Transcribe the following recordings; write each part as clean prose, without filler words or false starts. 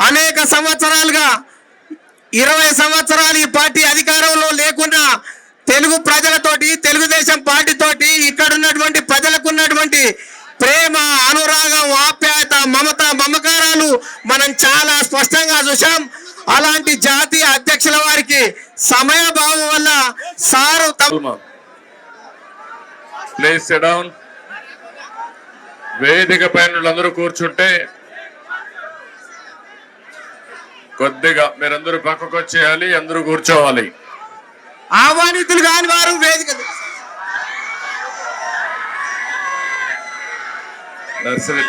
అనేక సంవత్సరాలుగా 20 సంవత్సరాలు ఈ పార్టీ అధికారంలో లేకుండా తెలుగు ప్రజలతోటి తెలుగుదేశం పార్టీతోటి ఇక్కడ ఉన్నటువంటి ప్రజలకు ఉన్నటువంటి ప్రేమ, అనురాగం, ఆప్యాయత, మమత, మమకారాలు మనం చాలా స్పష్టంగా చూసాం. అలాంటి జాతీయ అధ్యక్షుల వారికి సమయభావం వల్ల సారు ప్లీజ్ సిట్ డౌన్. వేదిక పైన అందరూ కూర్చుంటే కొద్దిగా మీరందరూ పక్కకు వచ్చేయాలి, అందరూ కూర్చోవాలి. ఆహ్వానితులు కాని వారు వేదిక నర్సరీ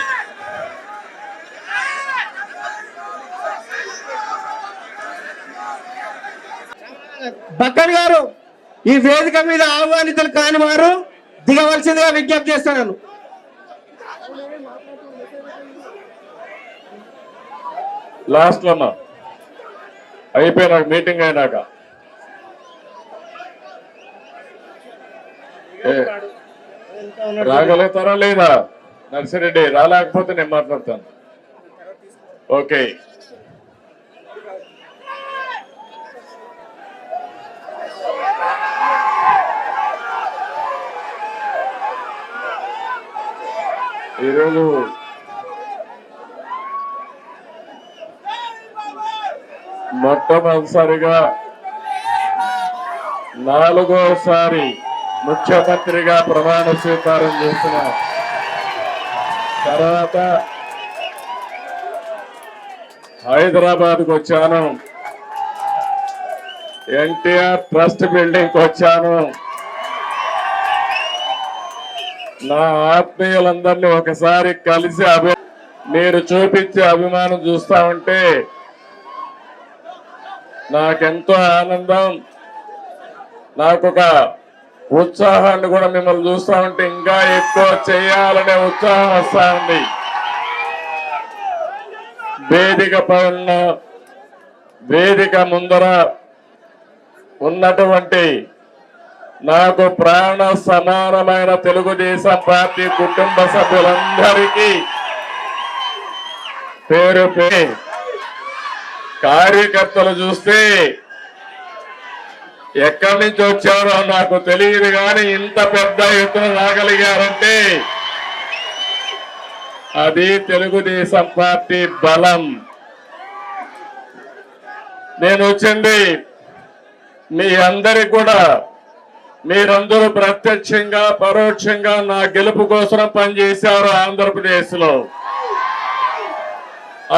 బక్కన్ గారు ఈ వేదిక మీద ఆహ్వానితులు కాని వారు దిగవలసిందిగా విజ్ఞప్తి చేస్తున్నాను. లాస్ట్ లో అయిపోయినాక మీటింగ్ అయినాక రాగలుగుతారా లేదా? నర్సిరెడ్డి రాలేకపోతే నేను మాట్లాడతాను. ఓకే, ఈరోజు మొట్టమొదటిసారిగా 4వసారి ముఖ్యమంత్రిగా ప్రమాణ స్వీకారం చేసిన తర్వాత హైదరాబాద్కు వచ్చాను. ఎన్టీఆర్ ట్రస్ట్ బిల్డింగ్కి వచ్చాను. నా ఆత్మీయులందరినీ ఒకసారి కలిసి మీరు చూపించే అభిమానం చూస్తా ఉంటే నాకెంతో ఆనందం, నాకొక ఉత్సాహాన్ని కూడా మిమ్మల్ని చూస్తా ఉంటే ఇంకా ఎక్కువ చేయాలనే ఉత్సాహం వస్తా ఉంది. వేదిక పైన వేదిక ముందర ఉన్నటువంటి నాకు ప్రాణ సమానమైన తెలుగుదేశం పార్టీ కుటుంబ సభ్యులందరికీ పేరు కార్యకర్తలు చూస్తే ఎక్కడి నుంచి వచ్చారో నాకు తెలియదు, కానీ ఇంత పెద్ద ఎత్తున రాగలిగారంటే అది తెలుగుదేశం పార్టీ బలం. నేను వచ్చింది మీ అందరికి కూడా, మీరందరూ ప్రత్యక్షంగా పరోక్షంగా నా గెలుపు కోసం పనిచేశారు ఆంధ్రప్రదేశ్ లో.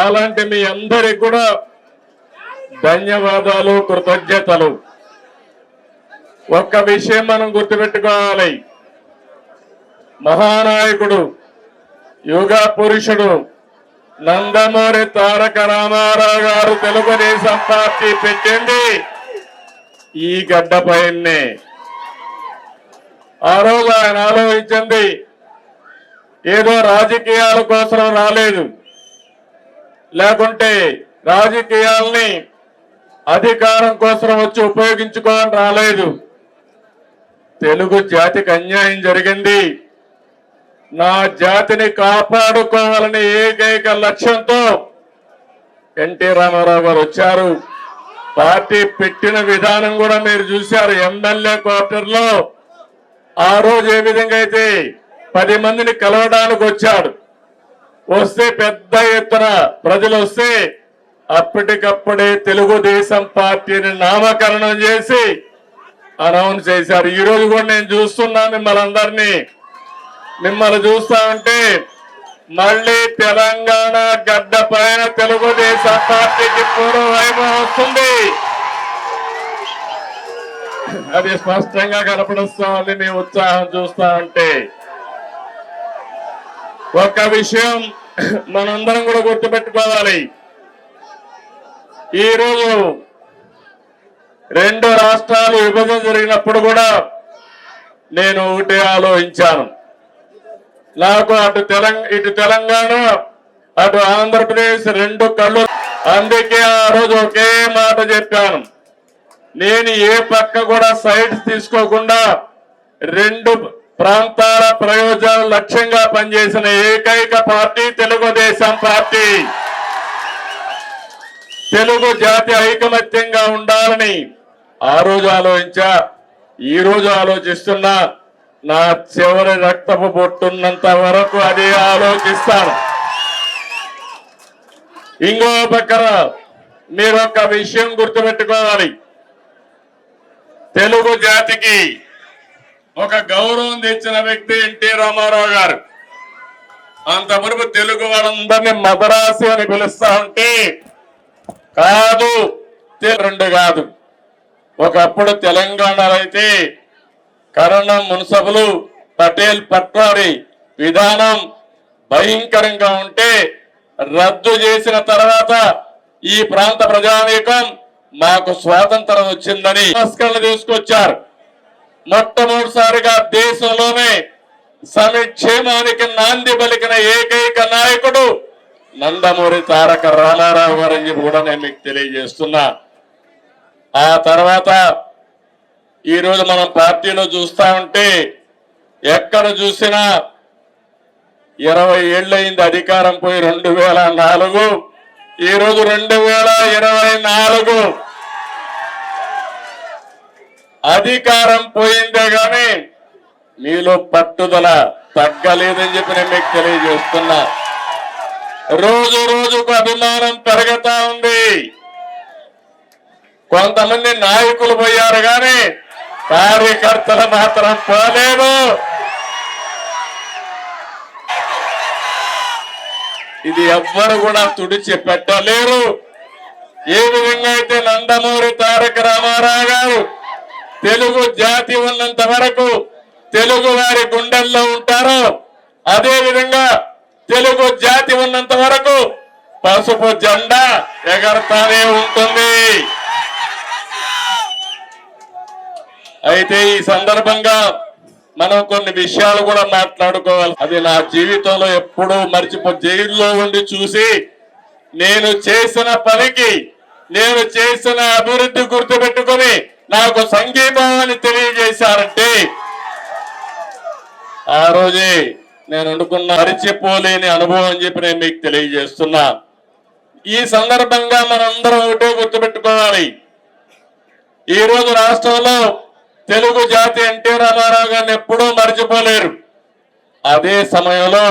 అలాంటి మీ అందరికి కూడా ధన్యవాదాలు, కృతజ్ఞతలు. ఒక్క విషయం మనం గుర్తుపెట్టుకోవాలి, మహానాయకుడు యుగ పురుషుడు నందమూరి తారక రామారావు గారు తెలుగుదేశం పార్టీ పెట్టింది ఈ గడ్డపైనే. ఆ రోజు ఆయన ఆలోచించింది ఏదో రాజకీయాల కోసం రాలేదు, లేకుంటే రాజకీయాల్ని అధికారం కోసం వచ్చి ఉపయోగించుకోవాలని రాలేదు. తెలుగు జాతికి అన్యాయం జరిగింది, నా జాతిని కాపాడుకోవాలని ఏకైక లక్ష్యంతో ఎన్టీ రామారావు గారు వచ్చారు. పార్టీ పెట్టిన విధానం కూడా మీరు చూశారు. ఎమ్మెల్యే క్వార్టర్లో ఆ రోజు ఏ విధంగా అయితే 10 మందిని కలవడానికి వచ్చాడు, వస్తే పెద్ద ఎత్తున ప్రజలు వస్తే అప్పటికప్పుడే తెలుగుదేశం పార్టీని నామకరణం చేసి అనౌన్స్ చేశారు. ఈ రోజు కూడా నేను చూస్తున్నా మిమ్మల్ని చూస్తా ఉంటే మళ్ళీ తెలంగాణ గడ్డ పైన తెలుగుదేశం పార్టీకి పూర్వ వైభవం వస్తుంది. అది స్పష్టంగా కనపడుస్తోంది మీ ఉత్సాహం చూస్తా ఉంటే. ఒక విషయం మనందరం కూడా గుర్తుపెట్టుకోవాలి, ఈరోజు 2 రాష్ట్రాలు విభజన జరిగినప్పుడు కూడా నేను ఒకటే ఆలోచించాను, నాకు ఇటు తెలంగాణ అటు ఆంధ్రప్రదేశ్ 2 కళ్ళు. అందుకే ఆ రోజు ఒకే మాట చెప్పాను, నేను ఏ పక్క కూడా సైడ్స్ తీసుకోకుండా 2 ప్రాంతాల ప్రయోజనాలు లక్ష్యంగా పనిచేసిన ఏకైక పార్టీ తెలుగుదేశం పార్టీ. తెలుగు జాతి ఐకమత్యంగా ఉండాలని ఆ రోజు ఆలోచించా, ఈ రోజు ఆలోచిస్తున్నా. నా చివరి రక్తపు బొట్టున్నంత వరకు అదే ఆలోచిస్తాను. ఇంకో పక్కన మీరు ఒక విషయం గుర్తుపెట్టుకోవాలి. తెలుగు జాతికి ఒక గౌరవం తెచ్చిన వ్యక్తి ఎన్టీ రామారావు గారు. అంత మునుపు తెలుగు వాళ్ళందరినీ మద్రాసి అని పిలుస్తా ఉంటే కాదు, రెండు కాదు. ఒకప్పుడు తెలంగాణలో అయితే కరణం మున్సబులు పటేల్ పట్వారి విధానం భయంకరంగా ఉంటే రద్దు చేసిన తర్వాత ఈ ప్రాంత ప్రజానీకం మాకు స్వాతంత్రం వచ్చిందని సంస్కరణ తీసుకొచ్చారు. మొట్టమొదటిసారిగా దేశంలోనే సంక్షేమానికి నాంది పలికిన ఏకైక నాయకుడు నందమూరి తారక రామారావు గారు అని కూడా నేను మీకు తెలియజేస్తున్నా. ఆ తర్వాత ఈరోజు మనం పార్టీలో చూస్తా ఉంటే ఎక్కడ చూసినా 20 ఏళ్ళయింది అధికారం పోయి 2004, ఈరోజు 2024 అధికారం పోయిందే గాని మీలో పట్టుదల తగ్గలేదని చెప్పి నేను మీకు తెలియజేస్తున్నా. రోజు రోజుకు అభిమానం పెరుగుతా ఉంది. కొంతమంది నాయకులు పోయారు కానీ కార్యకర్తలు మాత్రం పోలేదు. ఇది ఎవ్వరు కూడా తుడిచి పెట్టలేరు. ఏ విధంగా అయితే నందమూరి తారక రామారావు గారు తెలుగు జాతి ఉన్నంత వరకు తెలుగు వారి గుండెల్లో ఉంటారో, అదే విధంగా తెలుగు జాతి ఉన్నంత వరకు పసుపు జెండా ఎగరతానే ఉంటుంది. అయితే ఈ సందర్భంగా మనం కొన్ని విషయాలు కూడా మాట్లాడుకోవాలి. అది నా జీవితంలో ఎప్పుడూ జైల్లో ఉండి చూసి నేను చేసిన పనికి, నేను చేసిన అభివృద్ధి గుర్తుపెట్టుకొని నాకు సంఘీభావాన్ని తెలియజేశారంటే ఆ రోజే నేను అనుకున్న మరిచిపోలేని అనుభవం అని చెప్పి నేను మీకు తెలియజేస్తున్నా. ఈ సందర్భంగా మనందరం ఒకటే గుర్తుపెట్టుకోవాలి. ఈ రోజు రాష్ట్రంలో తెలుగు జాతి ఎన్టీ రామారావు గారిని ఎప్పుడూ మర్చిపోలేరు. అదే సమయంలో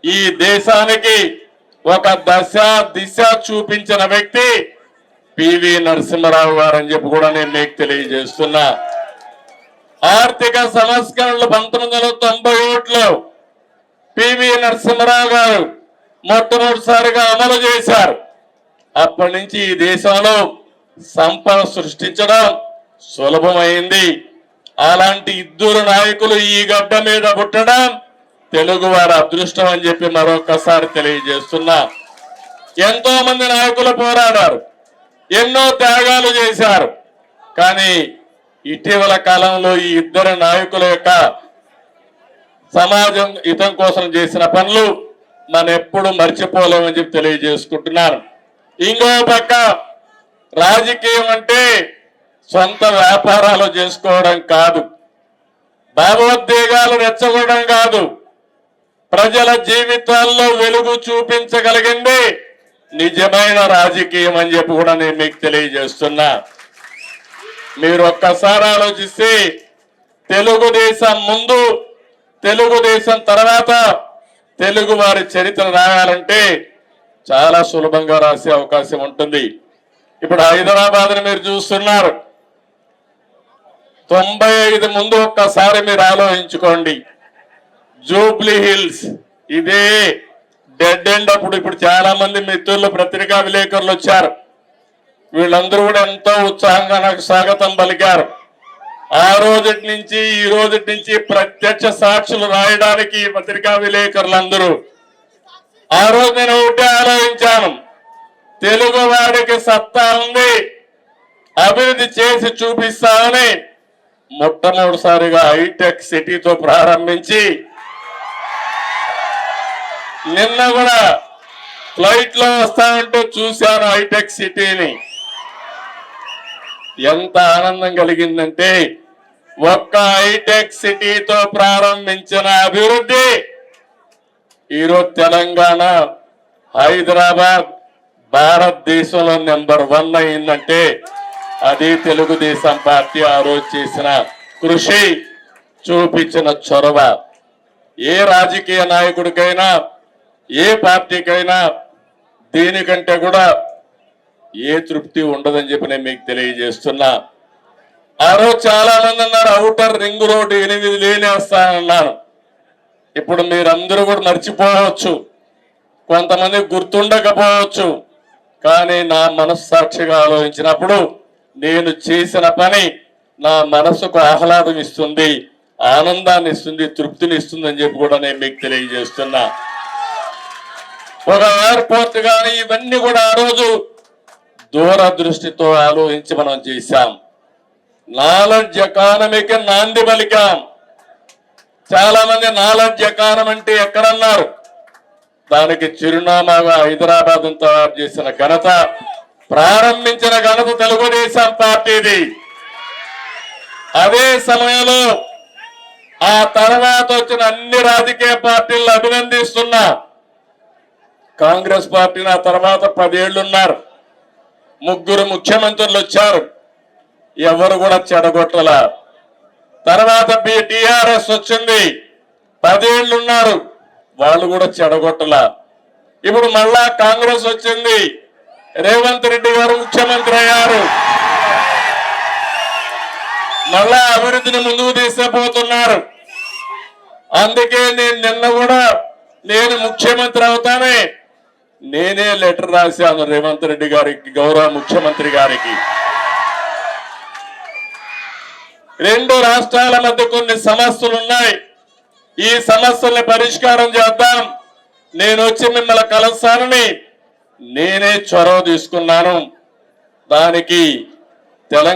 ఈ దేశానికి ఒక దిశ చూపించిన వ్యక్తి పివి నరసింహారావు గారు అని చెప్పి కూడా నేను మీకు తెలియజేస్తున్నా. ఆర్థిక సంస్కరణలు 1997లో పివి నరసింహారావు గారు మొట్టమొదటిసారిగా అమలు చేశారు. అప్పటి నుంచి ఈ దేశంలో సంపద సృష్టించడం సులభమైంది. అలాంటి ఇద్దరు నాయకులు ఈ గడ్డ మీద పుట్టడం తెలుగు వారి అదృష్టం అని చెప్పి మరొకసారి తెలియజేస్తున్నా. ఎంతో మంది నాయకులు పోరాడారు, ఎన్నో త్యాగాలు చేశారు. కానీ ఇటీవల కాలంలో ఈ ఇద్దరు నాయకుల యొక్క సమాజం హితం కోసం చేసిన పనులు మనం ఎప్పుడు మర్చిపోలేమని చెప్పి తెలియజేసుకుంటున్నాను. ఇంకో పక్క రాజకీయం అంటే సొంత వ్యాపారాలు చేసుకోవడం కాదు, భావోద్వేగాలు రెచ్చగొట్టడం కాదు, ప్రజల జీవితాల్లో వెలుగు చూపించగలిగింది నిజమైన రాజకీయం అని చెప్పి కూడా నేను మీకు తెలియజేస్తున్నా. మీరు ఒక్కసారి ఆలోచిస్తే తెలుగుదేశం ముందు, తెలుగుదేశం తర్వాత తెలుగు వారి చరిత్ర రాయాలంటే చాలా సులభంగా రాసే అవకాశం ఉంటుంది. ఇప్పుడు హైదరాబాద్ని మీరు చూస్తున్నారు. 95 ముందు ఒక్కసారి మీరు ఆలోచించుకోండి. జూబ్లీ హిల్స్ ఇదే డెడ్ ఎండ్. అప్పుడు ఇప్పుడు చాలా మంది మిత్రులు, పత్రికా విలేకరులు వచ్చారు. వీళ్ళందరూ కూడా ఎంతో ఉత్సాహంగా నాకు స్వాగతం పలికారు. ఆ రోజుటి నుంచి ఈ రోజుటి నుంచి ప్రత్యక్ష సాక్షులు రాయడానికి పత్రికా విలేకరులందరూ. ఆ రోజు నేను ఒకటే ఆలోచించాను, తెలుగు వాడికి సత్తా ఉంది, అభివృద్ధి చేసి చూపిస్తామని మొట్టమొదటిసారిగా హైటెక్ సిటీతో ప్రారంభించి నిన్న కూడా ఫ్లైట్ లో వస్తానంటూ చూశాను హైటెక్ సిటీని. ఎంత ఆనందం కలిగిందంటే ఒక్క హైటెక్ సిటీతో ప్రారంభించిన అభివృద్ధి ఈరోజు తెలంగాణ, హైదరాబాద్, భారతదేశంలో నెంబర్ 1 అయిందంటే అది తెలుగుదేశం పార్టీ ఆ రోజు చేసిన కృషి, చూపించిన చొరవ. ఏ రాజకీయ నాయకుడికైనా, ఏ పార్టీకైనా దీనికంటే కూడా ఏ తృప్తి ఉండదని చెప్పి నేను మీకు తెలియజేస్తున్నా. ఆ రోజు చాలా మంది అన్నారు ఔటర్ రింగ్ రోడ్డు 8 లేనే వస్తానన్నాను. ఇప్పుడు మీరందరూ కూడా మర్చిపోవచ్చు, కొంతమంది గుర్తుండకపోవచ్చు. కానీ నా మనస్సాక్షిగా ఆలోచించినప్పుడు నేను చేసిన పని నా మనసుకు ఆహ్లాదం ఇస్తుంది, ఆనందాన్ని ఇస్తుంది, తృప్తిని ఇస్తుంది అని చెప్పి కూడా నేను మీకు తెలియజేస్తున్నా. ఒక ఎయిర్పోర్ట్ కానీ ఇవన్నీ కూడా ఆ రోజు దూరదృష్టితో ఆలోచించి మనం చేశాం. నాలెడ్జ్ ఎకానమీకి నాంది పలికాం. చాలా మంది నాలెడ్జ్ ఎకానమీ అంటే ఎక్కడన్నారు, దానికి చిరునామాగా హైదరాబాద్ తయారు చేసిన ఘనత, ప్రారంభించిన ఘనత తెలుగుదేశం పార్టీది. అదే సమయంలో ఆ తర్వాత వచ్చిన అన్ని రాజకీయ పార్టీలను అభినందిస్తున్నా. కాంగ్రెస్ పార్టీని ఆ తర్వాత 10 ఏళ్లున్నారు, 3 ముఖ్యమంత్రులు వచ్చారు, ఎవరు కూడా చెడగొట్టల. తర్వాత టిఆర్ఎస్ వచ్చింది, 10 ఏళ్లున్నారు, వాళ్ళు కూడా చెడగొట్టల. ఇప్పుడు మళ్ళా కాంగ్రెస్ వచ్చింది, రేవంత్ రెడ్డి గారు ముఖ్యమంత్రి అయ్యారు, మళ్ళా అభివృద్ధిని ముందుకు తీసుకుపోతున్నారు. అందుకే నేను నిన్న కూడా నేను ముఖ్యమంత్రి అవుతానే నేనే లెటర్ రాశాను రేవంత్ రెడ్డి గారికి, గౌరవ ముఖ్యమంత్రి గారికి. 2 రాష్ట్రాల మధ్య కొన్ని సమస్యలు ఉన్నాయి, ఈ సమస్యల్ని పరిష్కారం చేద్దాం, నేను వచ్చి మిమ్మల్ని కలుస్తానని నేనే చొరవ తీసుకున్నాను. దానికి తెలంగాణ